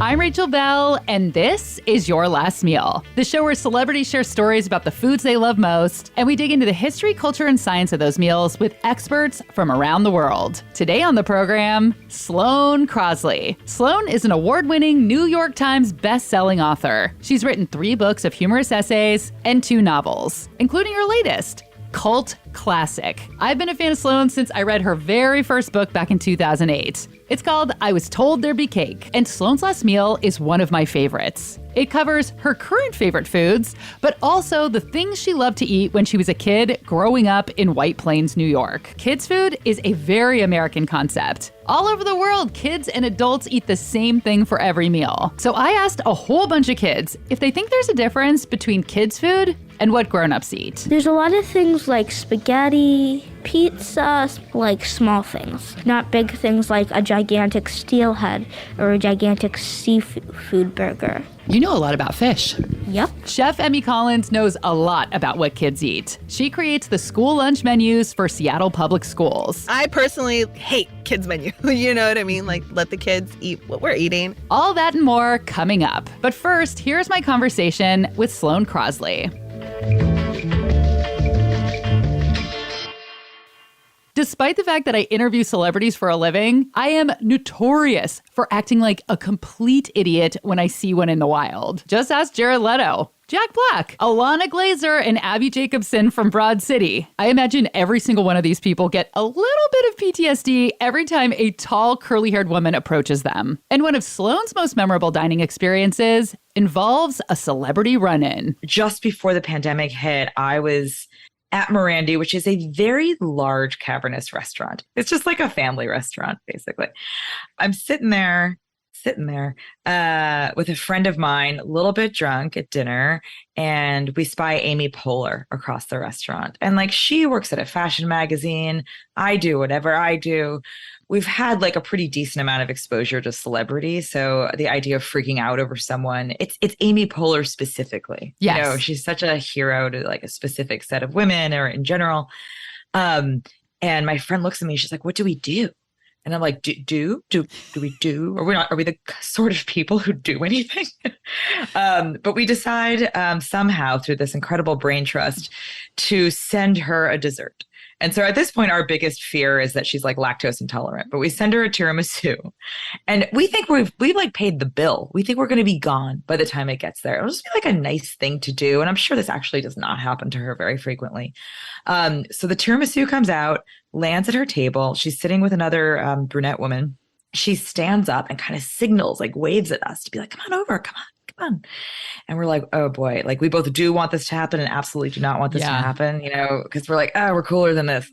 I'm Rachel Bell, and this is Your Last Meal, the show where celebrities share stories about the foods they love most, and we dig into the history, culture, and science of those meals with experts from around the world. Today on the program, Sloane Crosley. Sloane is an award-winning New York Times best-selling author. She's written 3 books of humorous essays and 2 novels, including her latest, cult classic. I've been a fan of Sloane since I read her very first book back in 2008. It's called I Was Told There'd Be Cake, and Sloane's Last Meal is one of my favorites. It covers her current favorite foods, but also the things she loved to eat when she was a kid growing up in White Plains, New York. Kids' food is a very American concept. All over the world, kids and adults eat the same thing for every meal. So I asked a whole bunch of kids if they think there's a difference between kids' food and what grown-ups eat. There's a lot of things like spaghetti, pizza, like small things. Not big things like a gigantic steelhead or a gigantic seafood burger. You know a lot about fish. Yep. Chef Emmy Collins knows a lot about what kids eat. She creates the school lunch menus for Seattle Public Schools. I personally hate kids' menu. You know what I mean? Like, let the kids eat what we're eating. All that and more coming up. But first, here's my conversation with Sloane Crosley. Despite the fact that I interview celebrities for a living, I am notorious for acting like a complete idiot when I see one in the wild. Just ask Jared Leto, Jack Black, Alana Glazer, and Abby Jacobson from Broad City. I imagine every single one of these people get a little bit of PTSD every time a tall, curly-haired woman approaches them. And one of Sloane's most memorable dining experiences involves a celebrity run-in. Just before the pandemic hit, I was at Morandi, which is a very large cavernous restaurant. It's just like a family restaurant, basically. I'm sitting there with a friend of mine, a little bit drunk at dinner, and we spy Amy Poehler across the restaurant. And like, she works at a fashion magazine. I do whatever I do. We've had like a pretty decent amount of exposure to celebrity. So the idea of freaking out over someone, it's Amy Poehler specifically. Yes. You know, she's such a hero to like a specific set of women or in general. And my friend looks at me, she's like, what do we do? And I'm like, do we do? Or are we the sort of people who do anything? But we decide somehow through this incredible brain trust to send her a dessert. And so at this point, our biggest fear is that she's like lactose intolerant, but we send her a tiramisu and we think we've like paid the bill. We think we're going to be gone by the time it gets there. It'll just be like a nice thing to do. And I'm sure this actually does not happen to her very frequently. So the tiramisu comes out, lands at her table. She's sitting with another brunette woman. She stands up and kind of signals, like waves at us to be like, come on over, come on. And we're like, oh boy, like we both do want this to happen and absolutely do not want this to happen, you know, because we're like, oh, we're cooler than this.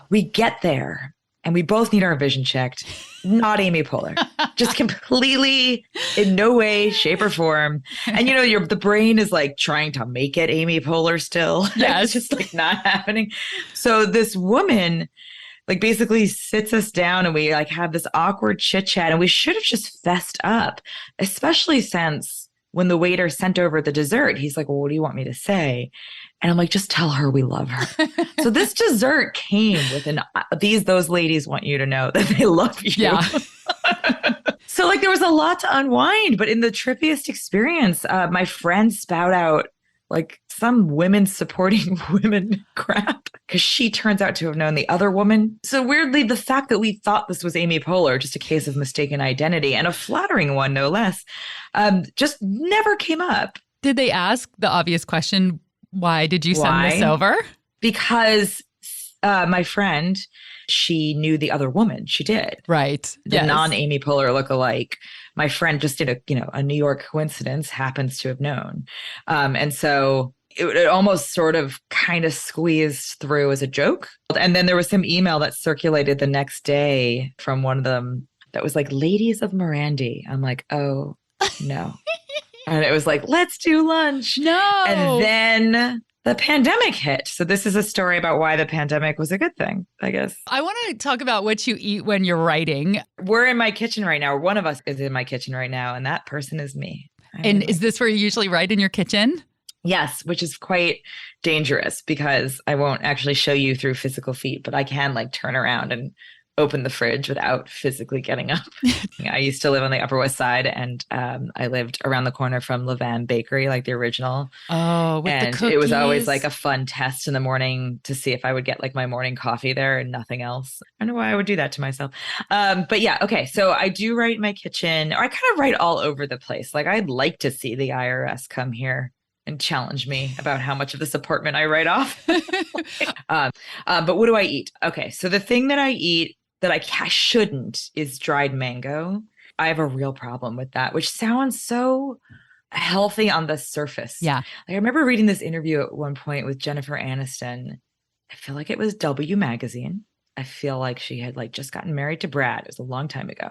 We get there and we both need our vision checked. Not Amy Poehler, just completely in no way, shape or form. And, you know, the brain is like trying to make it Amy Poehler still. Yeah, it's just like not happening. So this woman like basically sits us down and we like have this awkward chit chat, and we should have just fessed up, especially since when the waiter sent over the dessert, he's like, well, what do you want me to say? And I'm like, just tell her we love her. So this dessert came with those ladies want you to know that they love you. Yeah. So like there was a lot to unwind, but in the trippiest experience, my friends spout out like some women supporting women crap because she turns out to have known the other woman. So weirdly, the fact that we thought this was Amy Poehler, just a case of mistaken identity, and a flattering one, no less, just never came up. Did they ask the obvious question, why did you send this over? Because my friend, she knew the other woman. She did. Right. The non-Amy Poehler lookalike. My friend just did a New York coincidence, happens to have known. And so it almost sort of kind of squeezed through as a joke. And then there was some email that circulated the next day from one of them that was like, ladies of Morandi. I'm like, oh, no. And it was like, let's do lunch. No. And then the pandemic hit. So this is a story about why the pandemic was a good thing, I guess. I want to talk about what you eat when you're writing. We're in my kitchen right now. One of us is in my kitchen right now, and that person is me. And is this where you usually write, in your kitchen? Yes, which is quite dangerous because I won't actually show you through physical feet, but I can like turn around and open the fridge without physically getting up. I used to live on the Upper West Side, and I lived around the corner from Levan Bakery, like the original. Oh, with the And cookies. it was always like a fun test in the morning to see if I would get like my morning coffee there and nothing else. I don't know why I would do that to myself. But yeah, okay. So I do write in my kitchen, or I kind of write all over the place. Like I'd like to see the IRS come here and challenge me about how much of this apartment I write off. But what do I eat? Okay. So the thing that I eat that I shouldn't is dried mango. I have a real problem with that, which sounds so healthy on the surface. Yeah. Like, I remember reading this interview at one point with Jennifer Aniston. I feel like it was W Magazine. I feel like she had like just gotten married to Brad. It was a long time ago.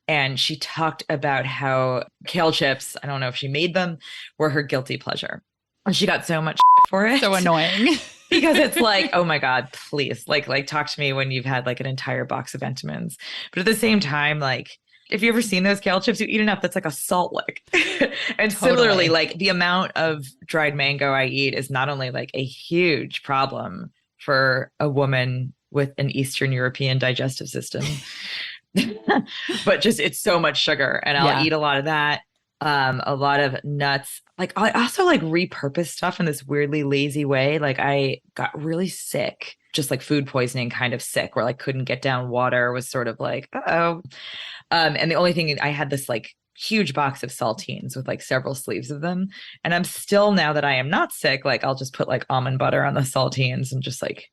And she talked about how kale chips, I don't know if she made them, were her guilty pleasure. And she got so much shit for it. So annoying. Because it's like, oh my God, please, like talk to me when you've had like an entire box of Entenmann's. But at the same time, like, if you ever seen those kale chips, you eat enough, that's like a salt lick. And similarly, like the amount of dried mango I eat is not only like a huge problem for a woman with an Eastern European digestive system, but just it's so much sugar. And I'll eat a lot of that. A lot of nuts. Like I also like repurpose stuff in this weirdly lazy way. Like I got really sick, just like food poisoning kind of sick, where like couldn't get down water, was sort of like, uh-oh. And the only thing I had this like huge box of saltines with like several sleeves of them. And I'm still, now that I am not sick, like I'll just put like almond butter on the saltines and just like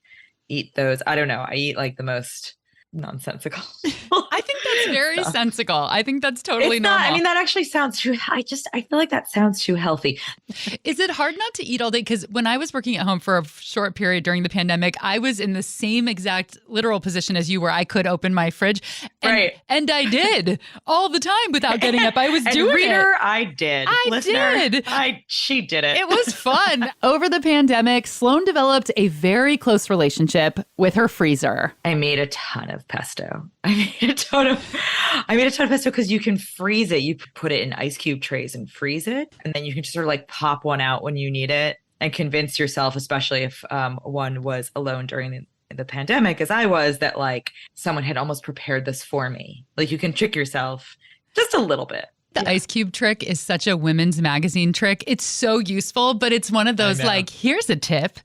eat those. I don't know. I eat like the most nonsensical. I think that's very sensical. I think that's totally normal. I mean, that actually sounds too, I feel like that sounds too healthy. Is it hard not to eat all day? Because when I was working at home for a short period during the pandemic, I was in the same exact literal position as you, where I could open my fridge. And I did all the time without getting up. I was doing reader, it. I did. She did it. It was fun. Over the pandemic, Sloane developed a very close relationship with her freezer. I made a ton of pesto. I made a ton of pesto because you can freeze it. You put it in ice cube trays and freeze it. And then you can just sort of like pop one out when you need it and convince yourself, especially if one was alone during the pandemic, as I was, that like someone had almost prepared this for me. Like you can trick yourself just a little bit. The ice cube trick is such a women's magazine trick. It's so useful, but it's one of those like, here's a tip.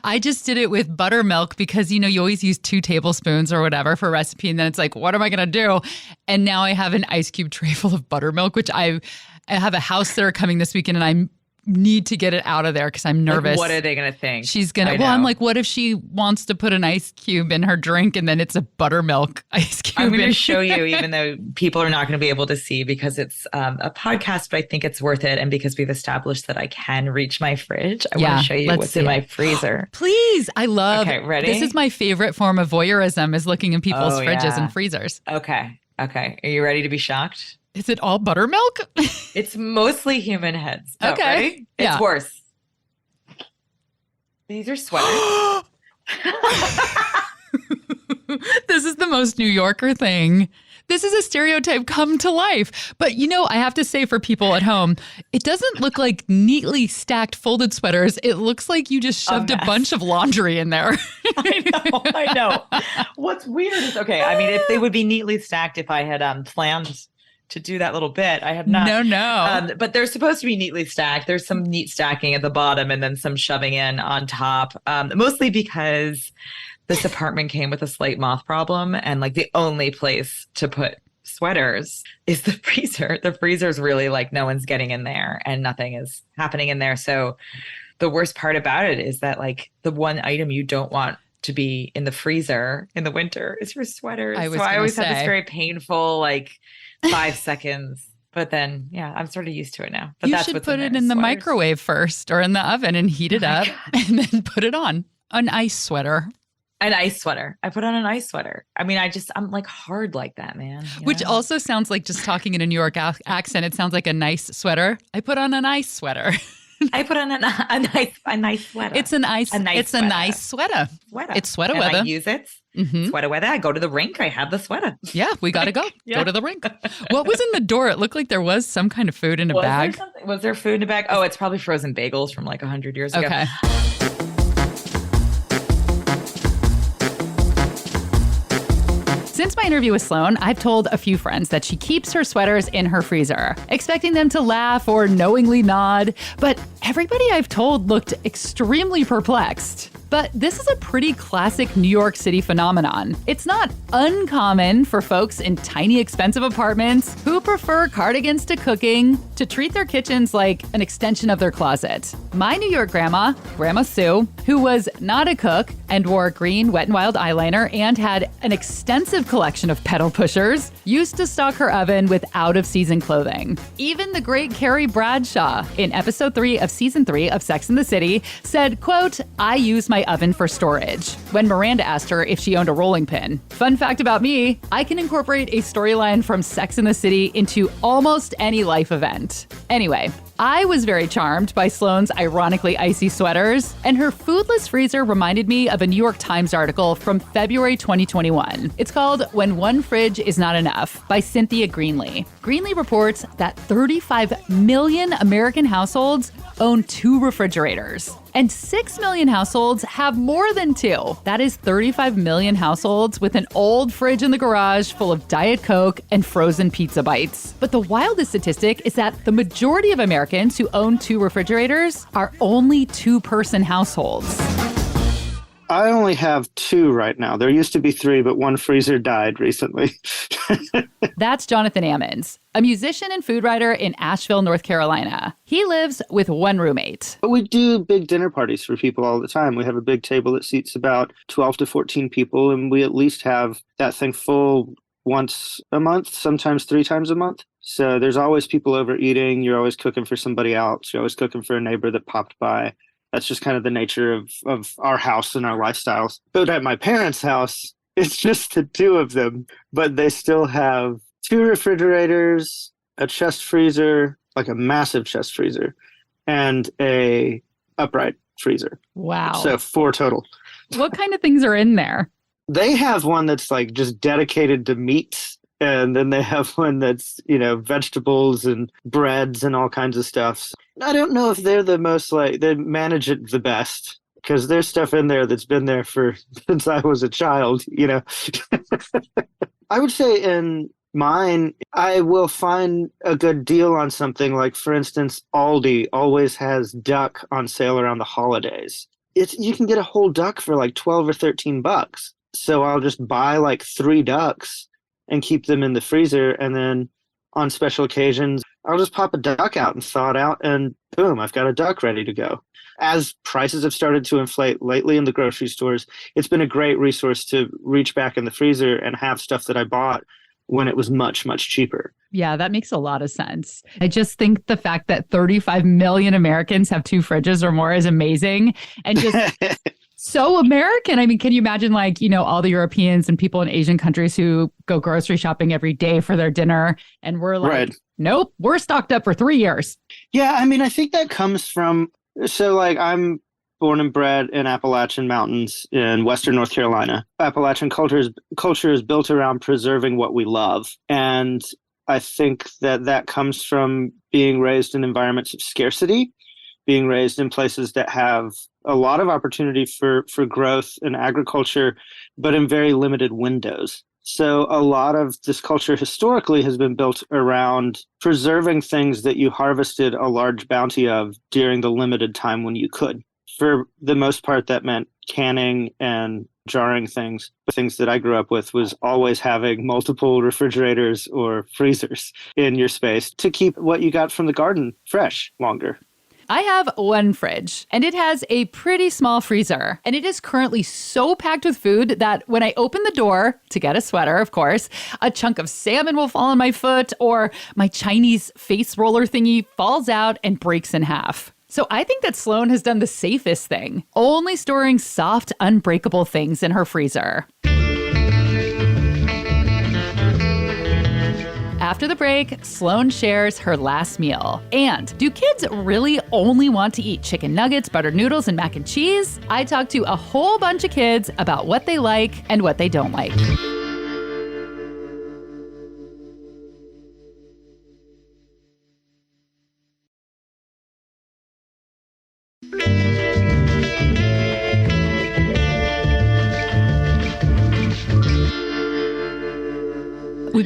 I just did it with buttermilk because, you know, you always use 2 tablespoons or whatever for a recipe. And then it's like, what am I going to do? And now I have an ice cube tray full of buttermilk, which I have a house sitter coming this weekend and I need to get it out of there because I'm nervous. Like, what are they going to think? She's going to, well, I'm like, what if she wants to put an ice cube in her drink and then it's a buttermilk ice cube? I'm going to show you, even though people are not going to be able to see because it's a podcast, but I think it's worth it. And because we've established that I can reach my fridge, I want to show you what's in my freezer. Please. I love, okay, ready? This is my favorite form of voyeurism, is looking in people's fridges and freezers. Okay. Are you ready to be shocked? Is it all buttermilk? It's mostly human heads. Okay. Ready? It's worse. These are sweaters. This is the most New Yorker thing. This is a stereotype come to life. But, you know, I have to say for people at home, it doesn't look like neatly stacked folded sweaters. It looks like you just shoved a bunch of laundry in there. I know. What's weird is, okay, I mean, if they would be neatly stacked if I had planned to do that little bit. I have not. No. But they're supposed to be neatly stacked. There's some neat stacking at the bottom and then some shoving in on top, mostly because this apartment came with a slight moth problem. And like the only place to put sweaters is the freezer. The freezer's really like no one's getting in there and nothing is happening in there. So the worst part about it is that like the one item you don't want to be in the freezer in the winter is your sweaters. I always have this very painful like 5 seconds, but then I'm sort of used to it now. But you should put it in the microwave first or in the oven and heat it up and then put it on. An ice sweater. An ice sweater. I put on an ice sweater. I mean, I'm like hard like that, man. Which also sounds like, just talking in a New York accent, it sounds like a nice sweater. I put on an ice sweater. I put on a nice sweater. It's a nice sweater. It's sweater and weather. I use it. Sweater weather. I go to the rink. I have the sweater. Yeah, we got to go. Go to the rink. What was in the door? It looked like there was some kind of food in a bag. Was there food in a bag? Oh, it's probably frozen bagels from like 100 years ago. Okay. Since my interview with Sloane, I've told a few friends that she keeps her sweaters in her freezer, expecting them to laugh or knowingly nod, but everybody I've told looked extremely perplexed. But this is a pretty classic New York City phenomenon. It's not uncommon for folks in tiny, expensive apartments who prefer cardigans to cooking to treat their kitchens like an extension of their closet. My New York grandma, Grandma Sue, who was not a cook and wore green Wet n Wild eyeliner and had an extensive collection of pedal pushers, used to stock her oven with out-of-season clothing. Even the great Carrie Bradshaw, in episode 3 of season 3 of Sex and the City, said, quote, "I use my oven for storage," when Miranda asked her if she owned a rolling pin. Fun fact about me, I can incorporate a storyline from Sex and the City into almost any life event. Anyway, I was very charmed by Sloane's ironically icy sweaters, and her foodless freezer reminded me of a New York Times article from February 2021. It's called "When One Fridge Is Not Enough" by Cynthia Greenlee. Greenlee reports that 35 million American households own 2 refrigerators, and 6 million households have more than 2. That is 35 million households with an old fridge in the garage full of Diet Coke and frozen pizza bites. But the wildest statistic is that the majority of Americans who own 2 refrigerators are only 2-person households. I only have 2 right now. There used to be 3, but one freezer died recently. That's Jonathan Ammons, a musician and food writer in Asheville, North Carolina. He lives with 1 roommate. But we do big dinner parties for people all the time. We have a big table that seats about 12 to 14 people, and we at least have that thing full once a month, sometimes 3 times a month. So there's always people over eating. You're always cooking for somebody else. You're always cooking for a neighbor that popped by. That's just kind of the nature of our house and our lifestyles. But at my parents' house, it's just the 2 of them, but they still have 2 refrigerators, a chest freezer, like a massive chest freezer, and a upright freezer. Wow. So 4 total. What kind of things are in there? They have one that's like just dedicated to meats. And then they have one that's, vegetables and breads and all kinds of stuff. I don't know if they're the most they manage it the best, because there's stuff in there that's been there since I was a child, I would say in mine, I will find a good deal on something. Like, for instance, Aldi always has duck on sale around the holidays. You can get a whole duck for like $12 or $13. So I'll just buy like 3 ducks and keep them in the freezer. And then on special occasions, I'll just pop a duck out and thaw it out, and boom, I've got a duck ready to go. As prices have started to inflate lately in the grocery stores, it's been a great resource to reach back in the freezer and have stuff that I bought when it was much, much cheaper. Yeah, that makes a lot of sense. I just think the fact that 35 million Americans have 2 fridges or more is amazing. And just so American. I mean, can you imagine all the Europeans and people in Asian countries who go grocery shopping every day for their dinner, and we're like, right. Nope, we're stocked up for 3 years. Yeah, I mean, I think that comes from, I'm born and bred in Appalachian Mountains in Western North Carolina. Appalachian culture is built around preserving what we love. And I think that comes from being raised in environments of scarcity, being raised in places that have a lot of opportunity for growth and agriculture, but in very limited windows. So a lot of this culture historically has been built around preserving things that you harvested a large bounty of during the limited time when you could. For the most part, that meant canning and jarring things. The things that I grew up with was always having multiple refrigerators or freezers in your space to keep what you got from the garden fresh longer. I have 1 fridge, and it has a pretty small freezer. And it is currently so packed with food that when I open the door to get a sweater, of course, a chunk of salmon will fall on my foot, or my Chinese face roller thingy falls out and breaks in half. So I think that Sloane has done the safest thing, only storing soft, unbreakable things in her freezer. After the break, Sloane shares her last meal. And do kids really only want to eat chicken nuggets, buttered noodles, and mac and cheese? I talked to a whole bunch of kids about what they like and what they don't like.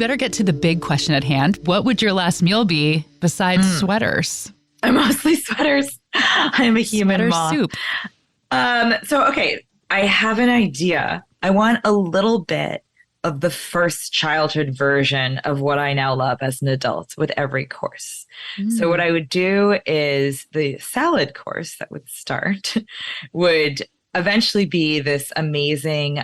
better get to the big question at hand. What would your last meal be besides sweaters? Mostly sweaters. I'm a human Sweater moth. soup. Okay, I have an idea. I want a little bit of the first childhood version of what I now love as an adult with every course. So what I would do is the salad course that would start would eventually be this amazing,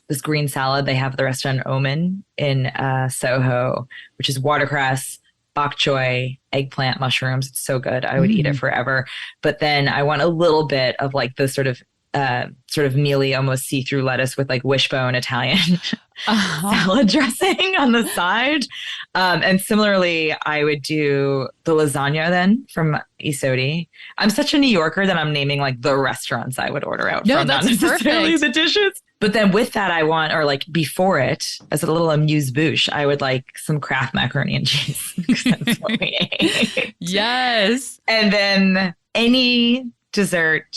this green salad they have at the restaurant Omen in Soho, which is watercress, bok choy, eggplant, mushrooms. It's so good. I would eat it forever. But then I want a little bit of like the sort of mealy, almost see-through lettuce with like wishbone Italian salad dressing on the side. And similarly, I would do the lasagna then from Isodi. I'm such a New Yorker that I'm naming like the restaurants I would order out from, not necessarily the dishes. But then with that, I want, or like before it, as a little amuse-bouche, I would like some Kraft macaroni and cheese. That's what we ate. Yes. And then any dessert,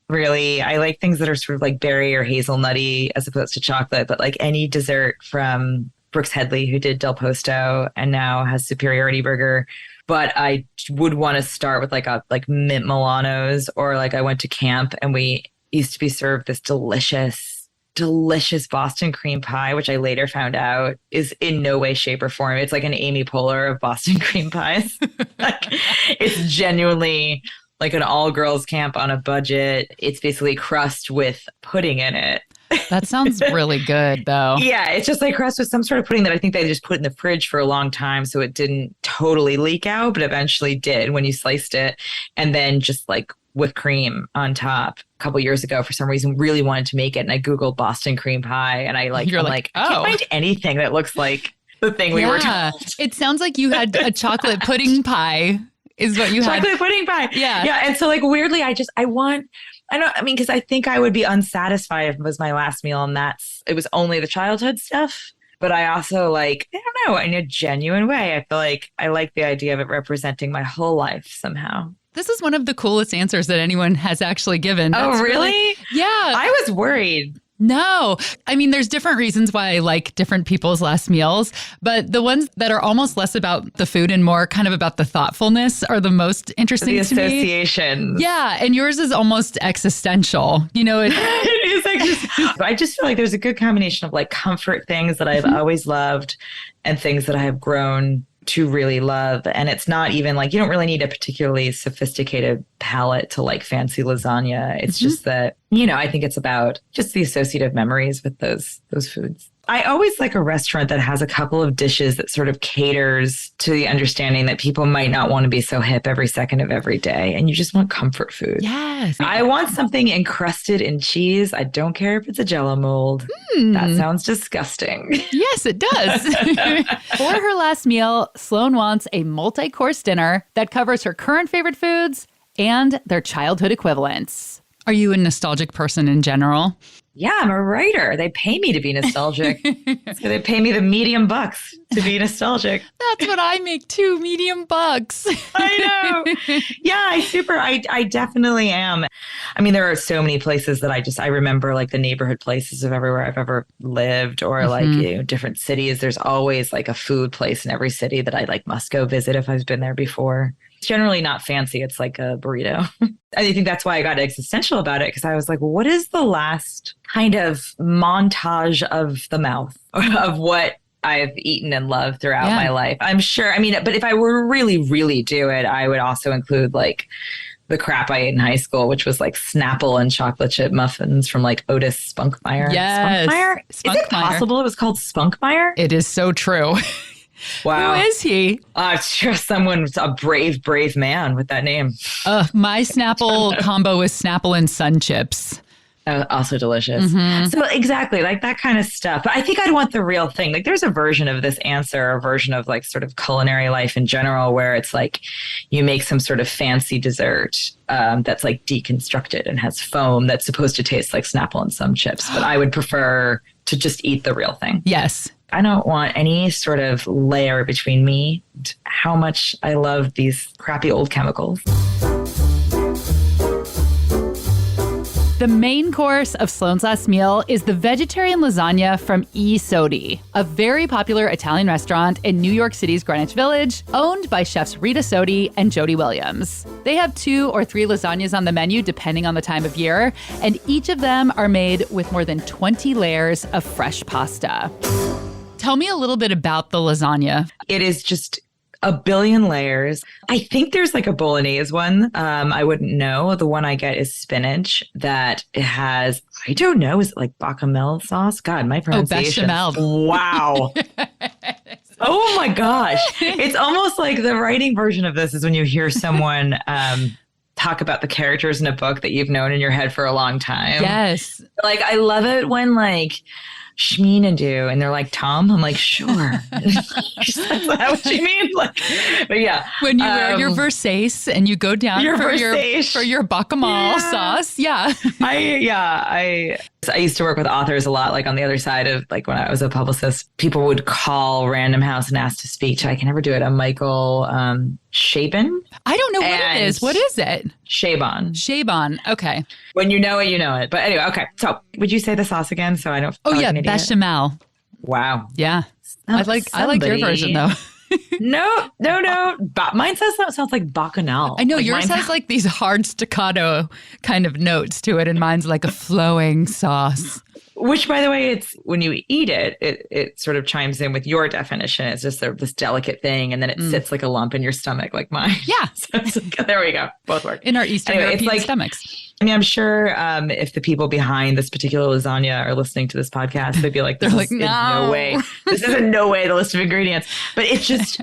really. I like things that are sort of like berry or hazelnutty as opposed to chocolate, but like any dessert from Brooks Headley, who did Del Posto and now has Superiority Burger. But I would want to start with like mint Milanos, or like I went to camp and we used to be served this delicious Boston cream pie, which I later found out is in no way, shape, or form. It's like an Amy Poehler of Boston cream pies. Like, it's genuinely like an all-girls camp on a budget. It's basically crust with pudding in it. That sounds really good, though. Yeah, it's just like crust with some sort of pudding that I think they just put in the fridge for a long time so it didn't totally leak out, but eventually did when you sliced it. And then just like whipped cream on top. A couple years ago, for some reason, really wanted to make it. And I Googled Boston cream pie, and I I can't find anything that looks like the thing we were told. It sounds like you had a chocolate pudding pie is what you had. Chocolate pudding pie. Yeah. Yeah. And so like weirdly, because I think I would be unsatisfied if it was my last meal and it was only the childhood stuff. But I also I don't know, in a genuine way, I feel like I like the idea of it representing my whole life somehow. This is one of the coolest answers that anyone has actually given. Oh, really? Yeah. I was worried. No. I mean, there's different reasons why I like different people's last meals, but the ones that are almost less about the food and more kind of about the thoughtfulness are the most interesting to me. The associations. Yeah. And yours is almost existential. You know, it is existential. I just feel like there's a good combination of like comfort things that I've always loved and things that I have grown to really love. And it's not even like, you don't really need a particularly sophisticated palate to like fancy lasagna. It's just that, I think it's about just the associative memories with those foods. I always like a restaurant that has a couple of dishes that sort of caters to the understanding that people might not want to be so hip every second of every day. And you just want comfort food. Yes. I want something encrusted in cheese. I don't care if it's a Jell-O mold. That sounds disgusting. Yes, it does. For her last meal, Sloane wants a multi-course dinner that covers her current favorite foods and their childhood equivalents. Are you a nostalgic person in general? Yeah, I'm a writer. They pay me to be nostalgic. So they pay me the medium bucks to be nostalgic. That's what I make too, medium bucks. I know. Yeah, I definitely am. I mean, there are so many places that I remember like the neighborhood places of everywhere I've ever lived, or like different cities. There's always like a food place in every city that I like must go visit if I've been there before. It's generally not fancy. It's like a burrito. I think that's why I got existential about it, because I was like, well, what is the last kind of montage of the mouth of what I've eaten and loved throughout my life? I'm sure. I mean, but if I were to really, really do it, I would also include like the crap I ate in high school, which was like Snapple and chocolate chip muffins from like Otis Spunkmeyer. Yes. Spunkmeyer? Is it possible it was called Spunkmeyer? It is so true. Wow. Who is he? It's just a brave man with that name. My Snapple combo is Snapple and Sun Chips. Also delicious. So exactly, like that kind of stuff. But I think I'd want the real thing. Like there's a version of this answer, a version of like sort of culinary life in general, where it's like you make some sort of fancy dessert that's like deconstructed and has foam that's supposed to taste like Snapple and Sun Chips. But I would prefer to just eat the real thing. Yes. I don't want any sort of layer between me and how much I love these crappy old chemicals. The main course of Sloane's last meal is the vegetarian lasagna from I Sodi, a very popular Italian restaurant in New York City's Greenwich Village, owned by chefs Rita Sodi and Jody Williams. They have 2 or 3 lasagnas on the menu depending on the time of year, and each of them are made with more than 20 layers of fresh pasta. Tell me a little bit about the lasagna. It is just a billion layers. I think there's like a bolognese one. I wouldn't know. The one I get is spinach that has, I don't know, is it like bechamel sauce? God, my pronunciation. Oh, bechamel. Wow. Oh my gosh. It's almost like the writing version of this is when you hear someone talk about the characters in a book that you've known in your head for a long time. Yes. Like, I love it when like Shmeen do and they're like, Tom? I'm like, sure. Is that what you mean? Like, but yeah. When you wear your Versace and you go down for your bechamel sauce. Yeah. I used to work with authors a lot, like on the other side of like when I was a publicist, people would call Random House and ask to speak to, I can never do it, a Michael Chabon. I don't know what it is. What is it? Chabon. Okay. When you know it, you know it. But anyway, okay. So would you say the sauce again? So I don't. Oh yeah, bechamel. Wow. Yeah. I like your version though. No. Mine sounds like bacchanal. I know like yours has like these hard staccato kind of notes to it, and mine's like a flowing sauce. Which, by the way, it's when you eat it, it sort of chimes in with your definition. It's just this delicate thing, and then it sits like a lump in your stomach, like mine. Yeah. So there we go. Both work. In our Eastern European stomachs. I mean, I'm sure if the people behind this particular lasagna are listening to this podcast, they'd be like, "This is no way. This is in no way the list of ingredients." But it's just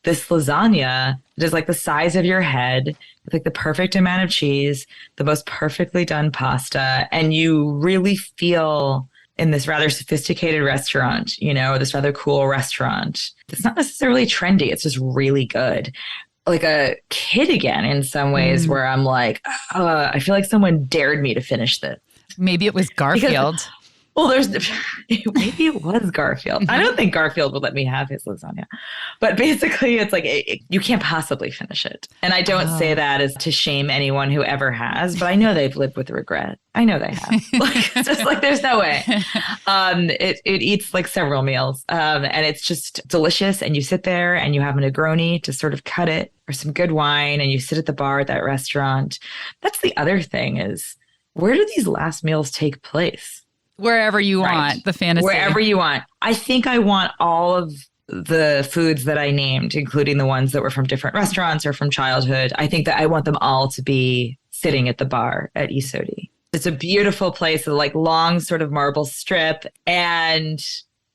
this lasagna. It is like the size of your head, with like the perfect amount of cheese, the most perfectly done pasta, and you really feel in this rather sophisticated restaurant, this rather cool restaurant. It's not necessarily trendy. It's just really good. Like a kid again in some ways where I'm like, I feel like someone dared me to finish this. Maybe it was Garfield. Maybe it was Garfield. I don't think Garfield would let me have his lasagna. But basically, it's like, you can't possibly finish it. And I don't say that as to shame anyone who ever has, but I know they've lived with regret. I know they have. Like, it's just like, there's no way. It eats like several meals. And it's just delicious. And you sit there and you have a Negroni to sort of cut it, or some good wine, and you sit at the bar at that restaurant. That's the other thing is, where do these last meals take place? Wherever you want, the fantasy. Wherever you want. I think I want all of the foods that I named, including the ones that were from different restaurants or from childhood. I think that I want them all to be sitting at the bar at I Sodi. It's a beautiful place, a like long sort of marble strip. And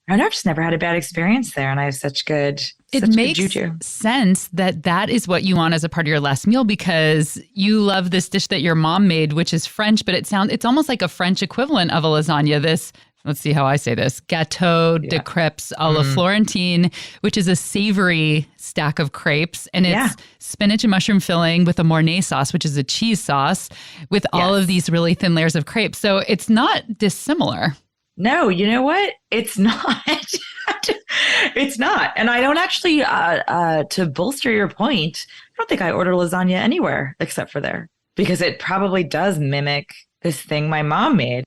I don't know, I've just never had a bad experience there. And I have such good juju. Sense that is what you want as a part of your last meal, because you love this dish that your mom made, which is French, but it's almost like a French equivalent of a lasagna. This, let's see how I say this, gâteau de crêpes à la Florentine, which is a savory stack of crepes. And it's spinach and mushroom filling with a Mornay sauce, which is a cheese sauce, with all of these really thin layers of crepes. So it's not dissimilar. No, you know what? It's not. It's not. And I don't actually, to bolster your point, I don't think I order lasagna anywhere except for there, because it probably does mimic this thing my mom made.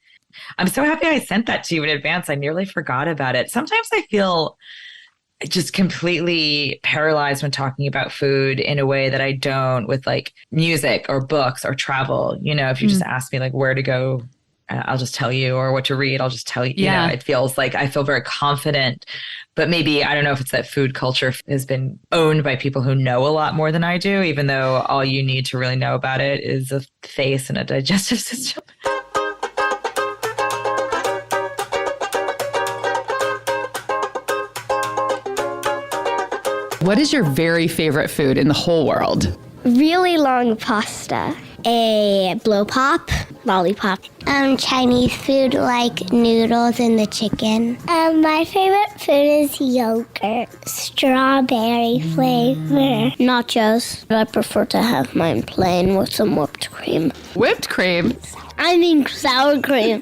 I'm so happy I sent that to you in advance. I nearly forgot about it. Sometimes I feel just completely paralyzed when talking about food in a way that I don't with like music or books or travel. If you just ask me like where to go, I'll just tell you, or what to read, I'll just tell you. It feels like I feel very confident, but maybe, I don't know if it's that food culture has been owned by people who know a lot more than I do, even though all you need to really know about it is a face and a digestive system. What is your very favorite food in the whole world? Really long pasta. A blow pop, lollipop. Chinese food like noodles and the chicken. My favorite food is yogurt, strawberry flavor. Nachos. I prefer to have mine plain with some whipped cream. Whipped cream? I mean sour cream.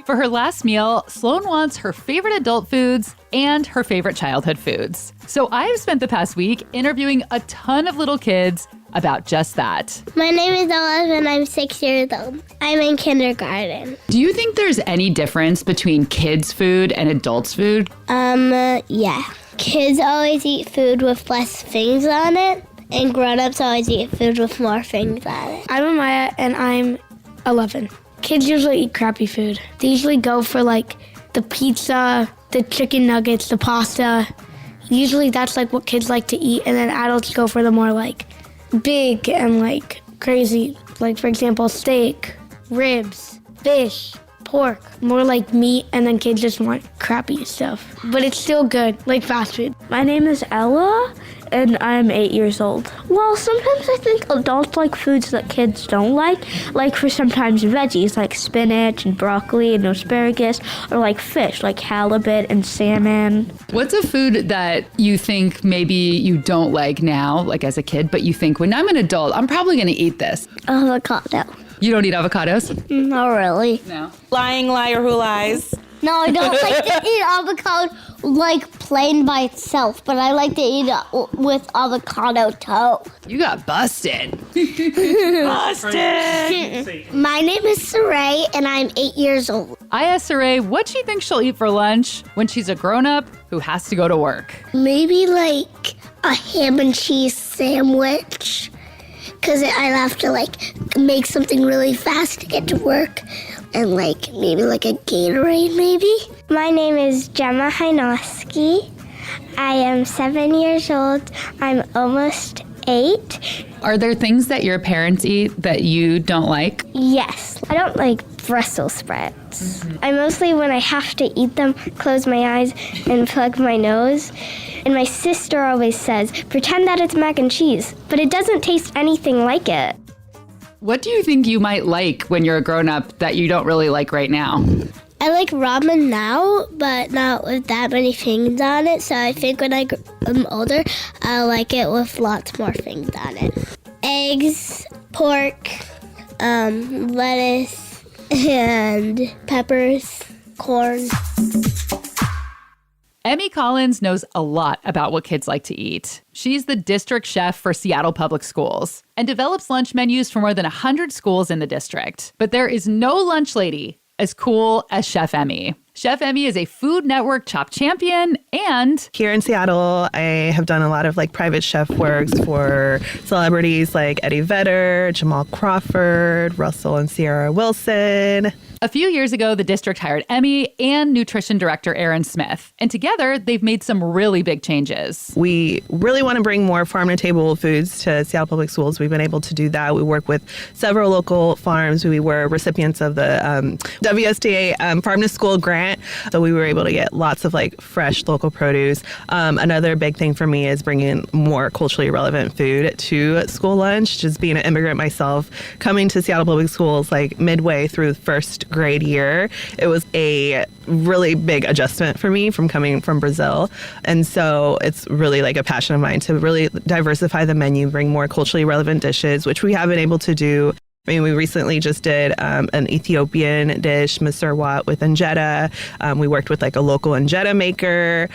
For her last meal, Sloane wants her favorite adult foods and her favorite childhood foods. So I've spent the past week interviewing a ton of little kids about just that. My name is Olive and I'm 6 years old. I'm in kindergarten. Do you think there's any difference between kids' food and adults' food? Yeah. Kids always eat food with less things on it, and grown-ups always eat food with more things on it. I'm Amaya and I'm 11. Kids usually eat crappy food. They usually go for like the pizza, the chicken nuggets, the pasta. Usually that's like what kids like to eat, and then adults go for the more like big and like crazy, like for example, steak, ribs, fish, pork, more like meat, and then kids just want crappy stuff. But it's still good, like fast food. My name is Ella, and I'm 8 years old. Well, sometimes I think adults like foods that kids don't like for sometimes veggies, like spinach and broccoli and asparagus, or like fish, like halibut and salmon. What's a food that you think maybe you don't like now, like as a kid, but you think when I'm an adult, I'm probably going to eat this? Avocado. You don't eat avocados? Not really. No. Lying liar who lies. No, I don't like to eat avocado like plain by itself, but I like to eat it with avocado toast. You got busted. My name is Saray, and I'm 8 years old. I asked Saray what she thinks she'll eat for lunch when she's a grown-up who has to go to work. Maybe like a ham and cheese sandwich, because I have to like make something really fast to get to work. And like maybe like a Gatorade maybe. My name is Gemma Hynoski. I am 7 years old. I'm almost 8. Are there things that your parents eat that you don't like? Yes. I don't like Brussels sprouts. I mostly, when I have to eat them, close my eyes and plug my nose. And my sister always says, pretend that it's mac and cheese, but it doesn't taste anything like it. What do you think you might like when you're a grown-up that you don't really like right now? I like ramen now, but not with that many things on it. So I think when I'm older, I'll like it with lots more things on it. Eggs, pork, lettuce, and peppers, corn. Emmy Collins knows a lot about what kids like to eat. She's the district chef for Seattle Public Schools and develops lunch menus for more than 100 schools in the district. But there is no lunch lady as cool as Chef Emmy. Chef Emmy is a Food Network Chopped champion and... Here in Seattle, I have done a lot of like private chef works for celebrities like Eddie Vedder, Jamal Crawford, Russell and Sierra Wilson. A few years ago, the district hired Emmy and nutrition director Aaron Smith. And together, they've made some really big changes. We really want to bring more farm-to-table foods to Seattle Public Schools. We've been able to do that. We work with several local farms. We were recipients of the WSDA Farm-to-School grant. So we were able to get lots of like fresh local produce. Another big thing for me is bringing more culturally relevant food to school lunch. Just being an immigrant myself, coming to Seattle Public Schools like midway through the first grade year, it was a really big adjustment for me from coming from Brazil. And so it's really like a passion of mine to really diversify the menu, bring more culturally relevant dishes, which we have been able to do. I mean, we recently just did an Ethiopian dish, Masurwat, with injera. We worked with like a local injera maker.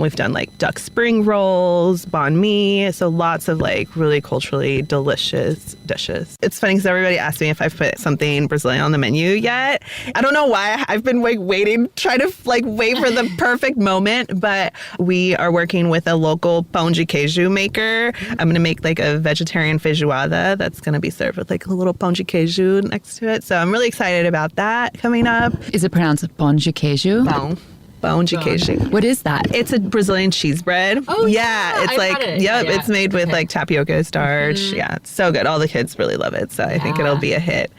We've done like duck spring rolls, banh mi. So lots of like really culturally delicious dishes. It's funny because everybody asks me if I've put something Brazilian on the menu yet. I don't know why. I've been like waiting, trying to like wait for the perfect moment. But we are working with a local pão de queijo maker. I'm going to make like a vegetarian feijoada that's going to be served with like a little pão de queijo next to it. So I'm really excited about that coming up. Is it pronounced pão de queijo? Pão de queijo. What is that? It's a Brazilian cheese bread. Oh, yeah. It's I've like, had it. yep, Yeah. it's made with like tapioca starch. Yeah, it's so good. All the kids really love it. So I think it'll be a hit.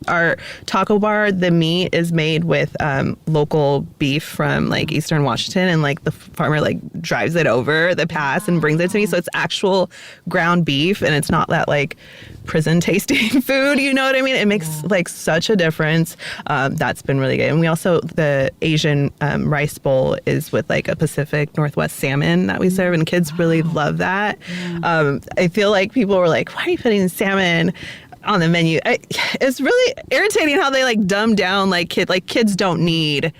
Our taco bar, the meat is made with local beef from like Eastern Washington, and like the farmer like drives it over the pass and brings it to me. So it's actual ground beef, and it's not that like prison tasting food, you know what I mean? It makes like such a difference. That's been really good. And we also, the Asian rice bowl is with like a Pacific Northwest salmon that we serve, and kids really love that. I feel like people were like, why are you putting salmon on the menu? It's really irritating how they like dumb down like kids don't need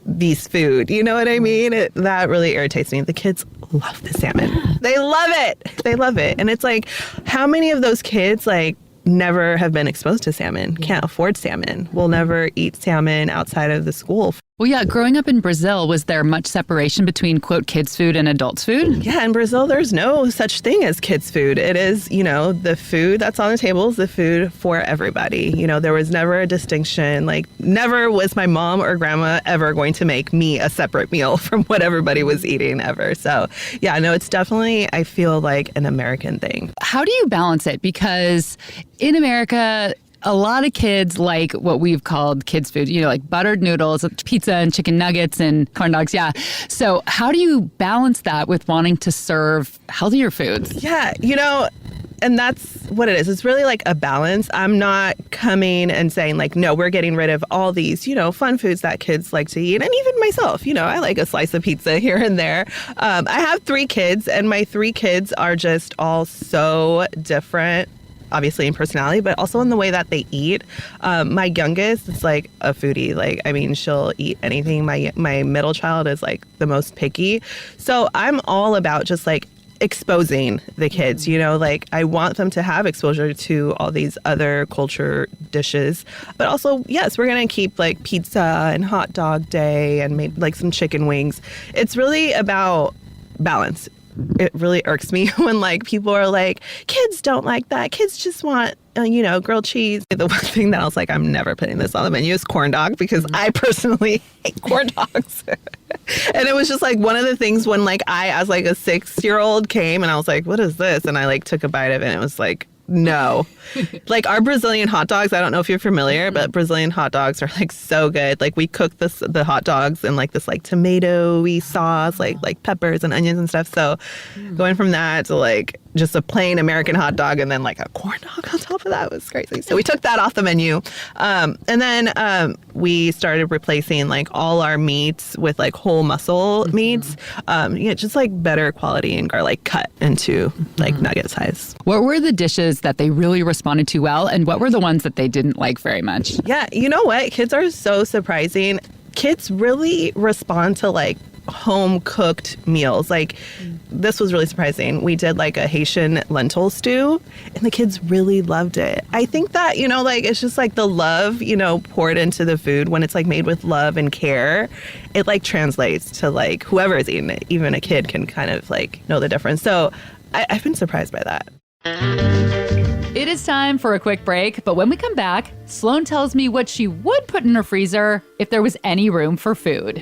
these food, you know what I mean? That really irritates me. The kids love the salmon. They love it. They love it. And it's like, how many of those kids like never have been exposed to salmon, can't afford salmon, will never eat salmon outside of the school? Well, yeah, growing up in Brazil, was there much separation between, quote, kids' food and adults' food? Yeah, in Brazil, there's no such thing as kids' food. It is, the food that's on the table is the food for everybody. There was never a distinction. Like, never was my mom or grandma ever going to make me a separate meal from what everybody was eating ever. So, yeah, no, it's definitely, I feel like, an American thing. How do you balance it? Because in America, a lot of kids like what we've called kids' food, like buttered noodles, pizza and chicken nuggets and corn dogs. Yeah. So how do you balance that with wanting to serve healthier foods? Yeah, and that's what it is. It's really like a balance. I'm not coming and saying like, no, we're getting rid of all these, fun foods that kids like to eat. And even myself, I like a slice of pizza here and there. I have 3 kids, and my 3 kids are just all so different, obviously in personality, but also in the way that they eat. My youngest is like a foodie. Like, I mean, she'll eat anything. My middle child is like the most picky. So I'm all about just like exposing the kids, like I want them to have exposure to all these other culture dishes. But also, yes, we're going to keep like pizza and hot dog day and maybe like some chicken wings. It's really about balance. It really irks me when like people are like, kids don't like that. Kids just want, grilled cheese. The one thing that I was like, I'm never putting this on the menu is corn dog, because I personally hate corn dogs. And it was just like one of the things when like I, as like a 6-year-old came and I was like, what is this? And I like took a bite of it and it was like, no. Like our Brazilian hot dogs, I don't know if you're familiar, but Brazilian hot dogs are like so good. Like we cook the hot dogs in like this like tomato-y sauce, like peppers and onions and stuff. So going from that to like just a plain American hot dog and then like a corn dog on top of that was crazy. So we took that off the menu. And then we started replacing like all our meats with like whole muscle meats. Just like better quality and garlic cut into like nugget size. What were the dishes that they really responded to well, and what were the ones that they didn't like very much? Yeah, you know what? Kids are so surprising. Kids really respond to like home cooked meals. Like this was really surprising. We did like a Haitian lentil stew and the kids really loved it. I think that, like it's just like the love, poured into the food when it's like made with love and care. It like translates to like whoever is eating it. Even a kid can kind of like know the difference. So I've been surprised by that. It is time for a quick break, but when we come back, Sloane tells me what she would put in her freezer if there was any room for food.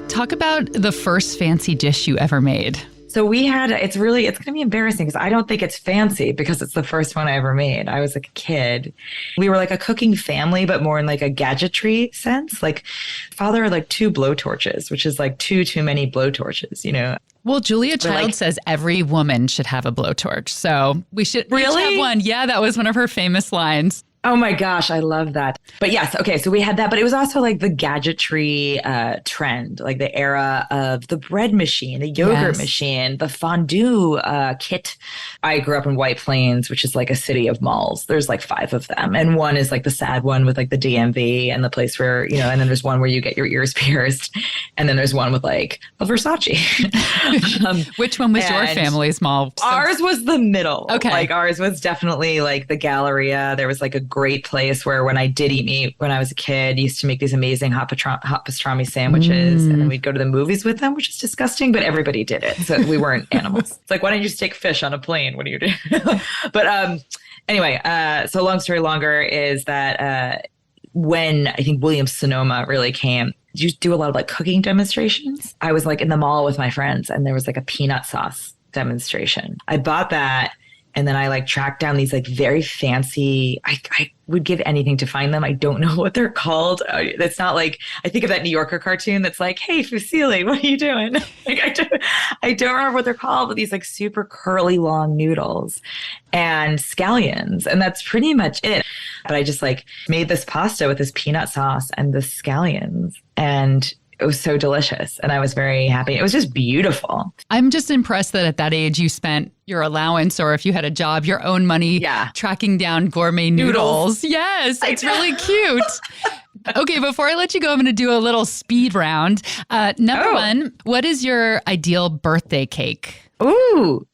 Talk about the first fancy dish you ever made. So it's going to be embarrassing because I don't think it's fancy because it's the first one I ever made. I was like a kid. We were like a cooking family, but more in like a gadgetry sense. Like father had like 2 blowtorches, which is like too many blowtorches, Well, Julia Child says every woman should have a blowtorch. So we should each have one. Yeah, that was one of her famous lines. Oh my gosh, I love that. But yes, okay, so we had that, but it was also like the gadgetry trend, like the era of the bread machine, the yogurt machine, the fondue kit. I grew up in White Plains, which is like a city of malls. There's like 5 of them. And one is like the sad one with like the DMV and the place where, and then there's one where you get your ears pierced. And then there's one with like a Versace. Which one was your family's mall? Ours was the middle. Okay. Like ours was definitely like the Galleria. There was like a great place where when I did eat meat when I was a kid, used to make these amazing hot pastrami sandwiches. And then we'd go to the movies with them, which is disgusting, but everybody did it. So we weren't animals. It's like, why don't you just take fish on a plane? What do you do? But anyway, so long story longer is that when I think Williams Sonoma really came, you do a lot of like cooking demonstrations. I was like in the mall with my friends and there was like a peanut sauce demonstration. I bought that. And then I like tracked down these like very fancy, I would give anything to find them. I don't know what they're called. It's not like, I think of that New Yorker cartoon that's like, hey, Fusilli, what are you doing? Like I don't remember what they're called, but these like super curly long noodles and scallions. And that's pretty much it. But I just like made this pasta with this peanut sauce and the scallions. And it was so delicious. And I was very happy. It was just beautiful. I'm just impressed that at that age you spent your allowance, or if you had a job, your own money tracking down gourmet noodles. Yes, it's really cute. Okay, before I let you go, I'm going to do a little speed round. Number one, what is your ideal birthday cake? Ooh.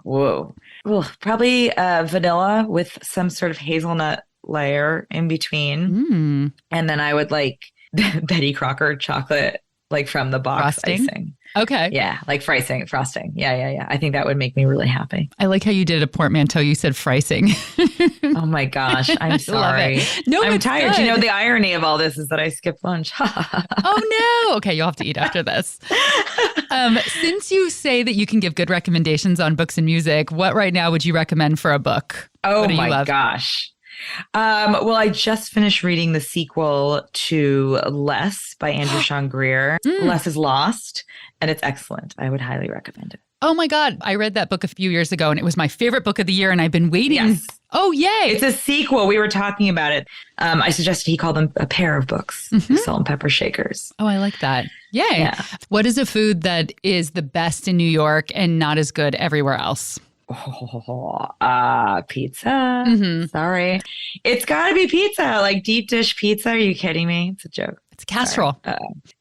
Whoa. Ooh, probably vanilla with some sort of hazelnut layer in between. And then I would like Betty Crocker chocolate, like from the box icing. Okay. Yeah, like frosting. Yeah. I think that would make me really happy. I like how you did a portmanteau. You said fricing. Oh my gosh, I'm sorry. No, I'm it's tired. good. You know, the irony of all this is that I skipped lunch. Oh no. Okay, you'll have to eat after this. Since you say that you can give good recommendations on books and music, what right now would you recommend for a book? Oh my gosh. Well, I just finished reading the sequel to Less by Andrew Sean Greer. Less is Lost, and it's excellent. I would highly recommend it. Oh my God. I read that book a few years ago and it was my favorite book of the year and I've been waiting. Yes. Oh, yay. It's a sequel. We were talking about it. I suggested he call them a pair of books, Salt and Pepper Shakers. Oh, I like that. Yay. Yeah. What is a food that is the best in New York and not as good everywhere else? Pizza. Sorry. It's got to be pizza, like deep dish pizza. Are you kidding me? It's a joke. It's a casserole.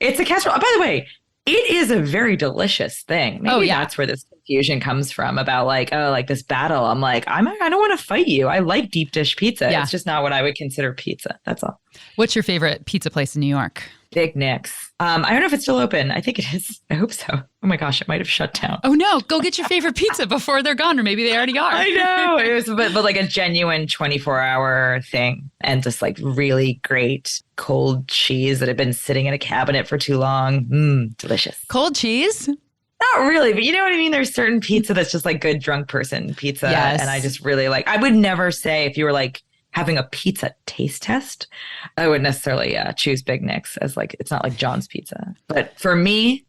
It's a casserole. Oh, by the way, it is a very delicious thing. Maybe that's where this confusion comes from about like, like this battle. I'm like, I don't want to fight you. I like deep dish pizza. Yeah. It's just not what I would consider pizza. That's all. What's your favorite pizza place in New York? Big Nick's. I don't know if it's still open. I think it is. I hope so. Oh my gosh, it might have shut down. Oh no, go get your favorite pizza before they're gone, or maybe they already are. I know. It was but like a genuine 24-hour thing, and just like really great cold cheese that had been sitting in a cabinet for too long. Delicious. Cold cheese? Not really, but you know what I mean? There's certain pizza that's just like good drunk person pizza. Yes. And I just really like, I would never say if you were like having a pizza taste test, I wouldn't necessarily choose Big Nick's as like, it's not like John's Pizza. But for me,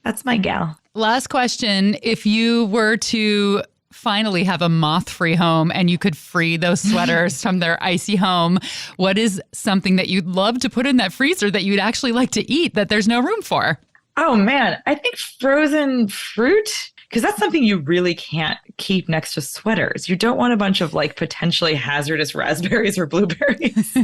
that's my gal. Last question. If you were to finally have a moth-free home and you could free those sweaters from their icy home, what is something that you'd love to put in that freezer that you'd actually like to eat that there's no room for? Oh man, I think frozen fruit, because that's something you really can't keep next to sweaters. You don't want a bunch of like potentially hazardous raspberries or blueberries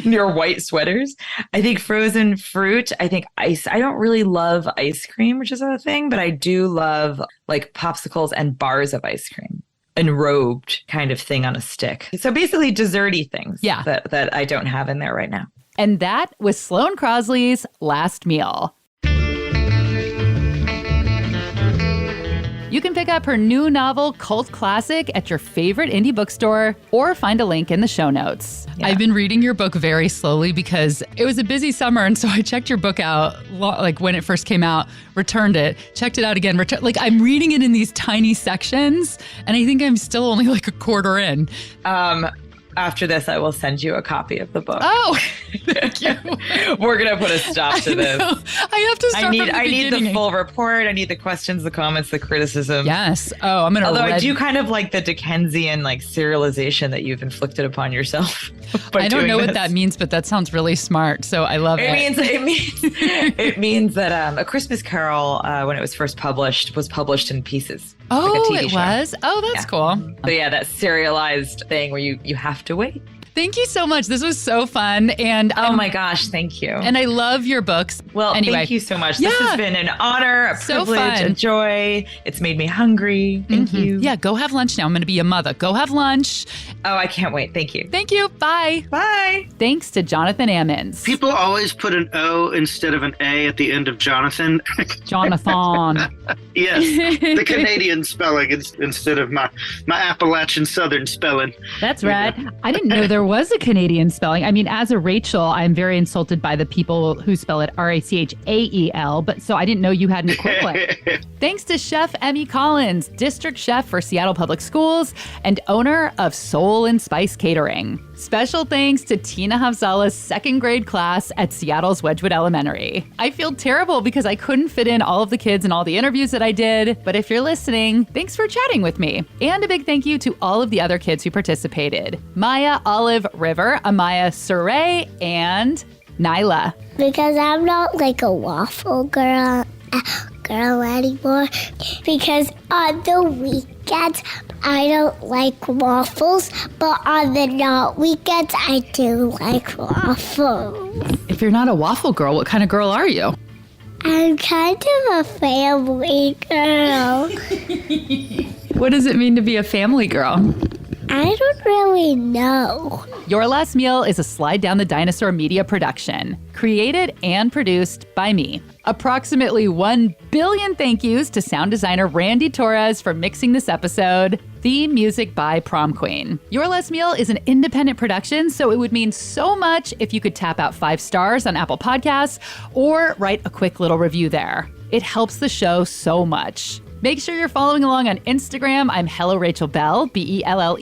near white sweaters. I think frozen fruit, I think ice. I don't really love ice cream, which is a thing, but I do love like popsicles and bars of ice cream. Enrobed kind of thing on a stick. So basically desserty things that I don't have in there right now. And that was Sloane Crosley's last meal. You can pick up her new novel, Cult Classic, at your favorite indie bookstore or find a link in the show notes. Yeah. I've been reading your book very slowly because it was a busy summer. And so I checked your book out like when it first came out, returned it, checked it out again. Like I'm reading it in these tiny sections and I think I'm still only like a quarter in. After this, I will send you a copy of the book. Oh, thank you. We're going to put a stop to this. I have to start from the beginning. I need the full report. I need the questions, the comments, the criticism. Yes. Oh, I'm going to. Although I do kind of like the Dickensian like serialization that you've inflicted upon yourself. I don't know what that means, but that sounds really smart. So I love it. It means that A Christmas Carol, when it was first published, was published in pieces. Oh, like a TV it show. Was? Oh, that's cool. So yeah, that serialized thing where you have to wait. Thank you so much. This was so fun. And oh my gosh, thank you. And I love your books. Well, anyway. Thank you so much. This has been an honor, a privilege, fun. A joy. It's made me hungry. Thank you. Yeah, go have lunch now. I'm going to be a mother. Go have lunch. Oh, I can't wait. Thank you. Thank you. Bye. Bye. Thanks to Jonathan Ammons. People always put an O instead of an A at the end of Jonathan. Jonathan. Yes, the Canadian spelling instead of my Appalachian Southern spelling. That's right. I didn't know there was a Canadian spelling. I mean, as a Rachel, I'm very insulted by the people who spell it Rachael, but so I didn't know you had an equivalent. Thanks to Chef Emmy Collins, district chef for Seattle Public Schools and owner of Soul and Spice Catering. Special thanks to Tina Havzala's second grade class at Seattle's Wedgwood Elementary. I feel terrible because I couldn't fit in all of the kids in all the interviews that I did, but if you're listening, thanks for chatting with me. And a big thank you to all of the other kids who participated. Maya Olive River, Amaya Surrey, and Nyla. Because I'm not like a waffle girl anymore. Because on the weekends, I don't like waffles, but on the not weekends, I do like waffles. If you're not a waffle girl, what kind of girl are you? I'm kind of a family girl. What does it mean to be a family girl? I don't really know. Your Last Meal is a Slide Down the Dinosaur media production, created and produced by me. Approximately 1 billion thank yous to sound designer Randy Torres for mixing this episode. Theme music by Prom Queen. Your Last Meal is an independent production, so it would mean so much if you could tap out 5 stars on Apple Podcasts or write a quick little review there. It helps the show so much. Make sure you're following along on Instagram. I'm Hello Rachel Bell, Belle,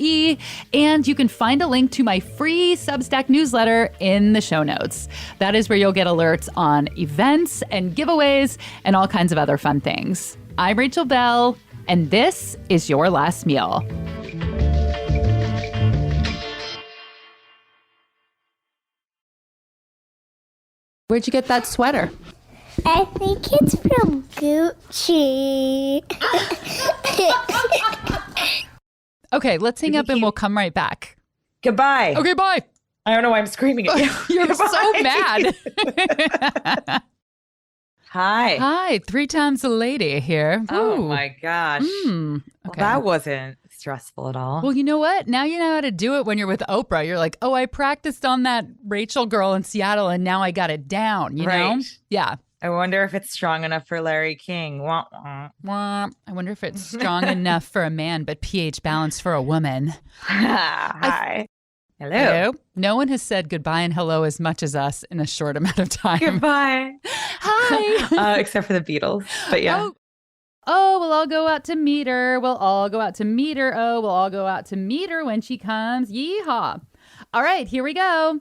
and you can find a link to my free Substack newsletter in the show notes. That is where you'll get alerts on events and giveaways and all kinds of other fun things. I'm Rachel Bell, and this is Your Last Meal. Where'd you get that sweater? I think it's from Gucci. Okay, let's hang up and we'll come right back. Goodbye. Okay, bye. I don't know why I'm screaming at you. You're so Goodbye. mad. Hi. Hi, 3 times a lady here. Oh Ooh. my gosh. Okay. Well, that wasn't stressful at all. Well, you know what? Now you know how to do it when you're with Oprah. You're like, oh, I practiced on that Rachel girl in Seattle and now I got it down, you know? Yeah. I wonder if it's strong enough for Larry King. Wah, wah. Wah. I wonder if it's strong enough for a man, but pH balanced for a woman. Hi. Hello. Hello. No one has said goodbye and hello as much as us in a short amount of time. Goodbye. Hi. Except for the Beatles. But yeah. Oh, we'll all go out to meet her. We'll all go out to meet her. Oh, we'll all go out to meet her when she comes. Yeehaw. All right, here we go.